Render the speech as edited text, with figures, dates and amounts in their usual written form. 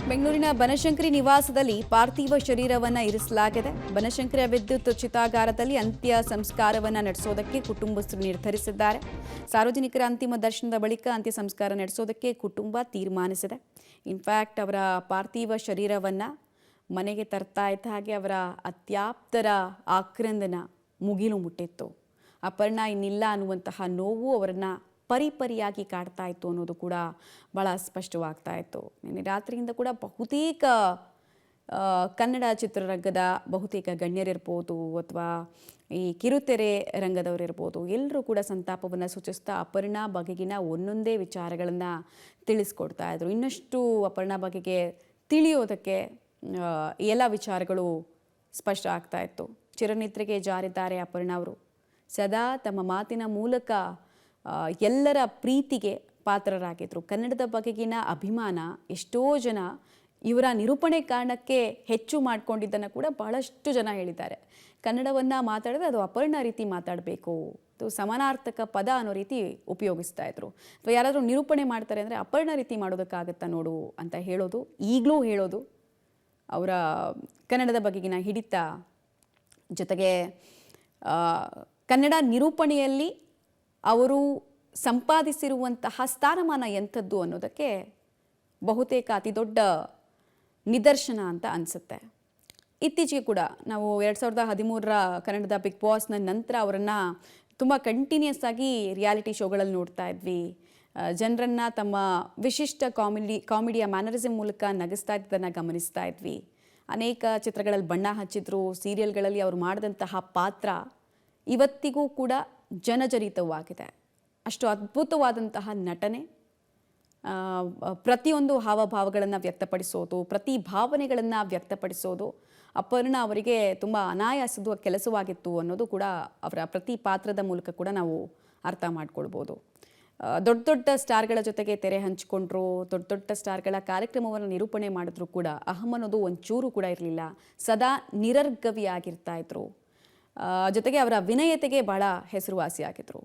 ಬೆಂಗಳೂರಿನ ಬನಶಂಕರಿ ನಿವಾಸದಲ್ಲಿ ಪಾರ್ಥಿವ ಶರೀರವನ್ನು ಇರಿಸಲಾಗಿದೆ. ಬನಶಂಕರಿಯ ವಿದ್ಯುತ್ ಚಿತಾಗಾರದಲ್ಲಿ ಅಂತ್ಯ ಸಂಸ್ಕಾರವನ್ನು ನಡೆಸೋದಕ್ಕೆ ಕುಟುಂಬಸ್ಥರು ನಿರ್ಧರಿಸಿದ್ದಾರೆ. ಸಾರ್ವಜನಿಕರ ಅಂತಿಮ ದರ್ಶನದ ಬಳಿಕ ಅಂತ್ಯ ಸಂಸ್ಕಾರ ನಡೆಸೋದಕ್ಕೆ ಕುಟುಂಬ ತೀರ್ಮಾನಿಸಿದೆ. ಇನ್ಫ್ಯಾಕ್ಟ್ ಅವರ ಪಾರ್ಥಿವ ಶರೀರವನ್ನು ಮನೆಗೆ ತರ್ತಾ ಇದ್ದ ಹಾಗೆ ಅವರ ಅತ್ಯಾಪ್ತರ ಆಕ್ರಂದನ ಮುಗಿಲು ಮುಟ್ಟಿತ್ತು. ಅಪರ್ಣ ಇನ್ನಿಲ್ಲ ಅನ್ನುವಂತಹ ನೋವು ಅವರನ್ನು ಪರಿಪರಿಯಾಗಿ ಕಾಡ್ತಾ ಇತ್ತು ಅನ್ನೋದು ಕೂಡ ಭಾಳ ಸ್ಪಷ್ಟವಾಗ್ತಾ ಇತ್ತು. ನಿನ್ನೆ ರಾತ್ರಿಯಿಂದ ಕೂಡ ಬಹುತೇಕ ಕನ್ನಡ ಚಿತ್ರರಂಗದ ಬಹುತೇಕ ಗಣ್ಯರಿರ್ಬೋದು ಅಥವಾ ಈ ಕಿರುತೆರೆ ರಂಗದವರಿರ್ಬೋದು ಎಲ್ಲರೂ ಕೂಡ ಸಂತಾಪವನ್ನು ಸೂಚಿಸ್ತಾ ಅಪರ್ಣಾ ಬಗೆಗಿನ ಒಂದೊಂದೇ ವಿಚಾರಗಳನ್ನು ತಿಳಿಸ್ಕೊಡ್ತಾ ಇದ್ರು. ಇನ್ನಷ್ಟು ಅಪರ್ಣಾ ಬಗೆಗೆ ತಿಳಿಯೋದಕ್ಕೆ ಎಲ್ಲ ವಿಚಾರಗಳು ಸ್ಪಷ್ಟ ಆಗ್ತಾ ಇತ್ತು. ಚಿರನಿದ್ರೆಗೆ ಜಾರಿದ್ದಾರೆ ಅಪರ್ಣಾ ಅವರು. ಸದಾ ತಮ್ಮ ಮಾತಿನ ಮೂಲಕ ಎಲ್ಲರ ಪ್ರೀತಿಗೆ ಪಾತ್ರರಾಗಿದ್ದರು. ಕನ್ನಡದ ಬಗೆಗಿನ ಅಭಿಮಾನ ಎಷ್ಟೋ ಜನ ಇವರ ನಿರೂಪಣೆ ಕಾರಣಕ್ಕೆ ಹೆಚ್ಚು ಮಾಡಿಕೊಂಡಿದ್ದನ್ನು ಕೂಡ ಬಹಳಷ್ಟು ಜನ ಹೇಳಿದ್ದಾರೆ. ಕನ್ನಡವನ್ನು ಮಾತಾಡಿದ್ರೆ ಅದು ಅಪರ್ಣಾ ರೀತಿ ಮಾತಾಡಬೇಕು, ಅದು ಸಮಾನಾರ್ಥಕ ಪದ ಅನ್ನೋ ರೀತಿ ಉಪಯೋಗಿಸ್ತಾ ಇದ್ರು. ಅಥವಾ ಯಾರಾದರೂ ನಿರೂಪಣೆ ಮಾಡ್ತಾರೆ ಅಂದರೆ ಅಪರ್ಣಾ ರೀತಿ ಮಾಡೋದಕ್ಕಾಗತ್ತಾ ನೋಡು ಅಂತ ಹೇಳೋದು, ಈಗಲೂ ಹೇಳೋದು ಅವರ ಕನ್ನಡದ ಬಗೆಗಿನ ಹಿಡಿತ. ಜೊತೆಗೆ ಕನ್ನಡ ನಿರೂಪಣೆಯಲ್ಲಿ ಅವರು ಸಂಪಾದಿಸಿರುವಂತಹ ಸ್ಥಾನಮಾನ ಎಂಥದ್ದು ಅನ್ನೋದಕ್ಕೆ ಬಹುತೇಕ ಅತಿ ದೊಡ್ಡ ನಿದರ್ಶನ ಅಂತ ಅನಿಸುತ್ತೆ. ಇತ್ತೀಚೆಗೆ ಕೂಡ ನಾವು 2013ರ ಕನ್ನಡದ ಬಿಗ್ ಬಾಸ್ನ ನಂತರ ಅವರನ್ನು ತುಂಬ ಕಂಟಿನ್ಯೂಸ್ ಆಗಿ ರಿಯಾಲಿಟಿ ಶೋಗಳಲ್ಲಿ ನೋಡ್ತಾ ಇದ್ವಿ. ಜನರನ್ನು ತಮ್ಮ ವಿಶಿಷ್ಟ ಕಾಮಿಡಿಯ ಮ್ಯಾನರಿಸಮ್ ಮೂಲಕ ನಗಿಸ್ತಾ ಇದ್ದದನ್ನು ಗಮನಿಸ್ತಾ ಇದ್ವಿ. ಅನೇಕ ಚಿತ್ರಗಳಲ್ಲಿ ಬಣ್ಣ ಹಚ್ಚಿದ್ರು. ಸೀರಿಯಲ್ಗಳಲ್ಲಿ ಅವರು ಮಾಡಿದಂತಹ ಪಾತ್ರ ಇವತ್ತಿಗೂ ಕೂಡ ಜನಜನಿತವಾಗಿದೆ. ಅಷ್ಟು ಅದ್ಭುತವಾದಂತಹ ನಟನೆ, ಪ್ರತಿಯೊಂದು ಹಾವಭಾವಗಳನ್ನು ವ್ಯಕ್ತಪಡಿಸೋದು, ಪ್ರತಿ ಭಾವನೆಗಳನ್ನು ವ್ಯಕ್ತಪಡಿಸೋದು ಅಪರ್ಣಾ ಅವರಿಗೆ ತುಂಬ ಅನಾಯಾಸದ ಕೆಲಸವಾಗಿತ್ತು ಅನ್ನೋದು ಕೂಡ ಅವರ ಪ್ರತಿ ಪಾತ್ರದ ಮೂಲಕ ಕೂಡ ನಾವು ಅರ್ಥ ಮಾಡ್ಕೊಳ್ಬೋದು. ದೊಡ್ಡ ದೊಡ್ಡ ಸ್ಟಾರ್ಗಳ ಜೊತೆಗೆ ತೆರೆ ಹಂಚಿಕೊಂಡ್ರು, ದೊಡ್ಡ ದೊಡ್ಡ ಸ್ಟಾರ್ಗಳ ಕಾರ್ಯಕ್ರಮವನ್ನು ನಿರೂಪಣೆ ಮಾಡಿದ್ರು ಕೂಡ ಅಹಂ ಅನ್ನೋದು ಒಂಚೂರು ಕೂಡ ಇರಲಿಲ್ಲ. ಸದಾ ನಿರರ್ಗವಿಯಾಗಿರ್ತಾ ಇದ್ರು. ಜೊತೆಗೆ ಅವರ ವಿನಯತೆಗೆ ಭಾಳ ಹೆಸರುವಾಸಿಯಾಗಿದ್ರು.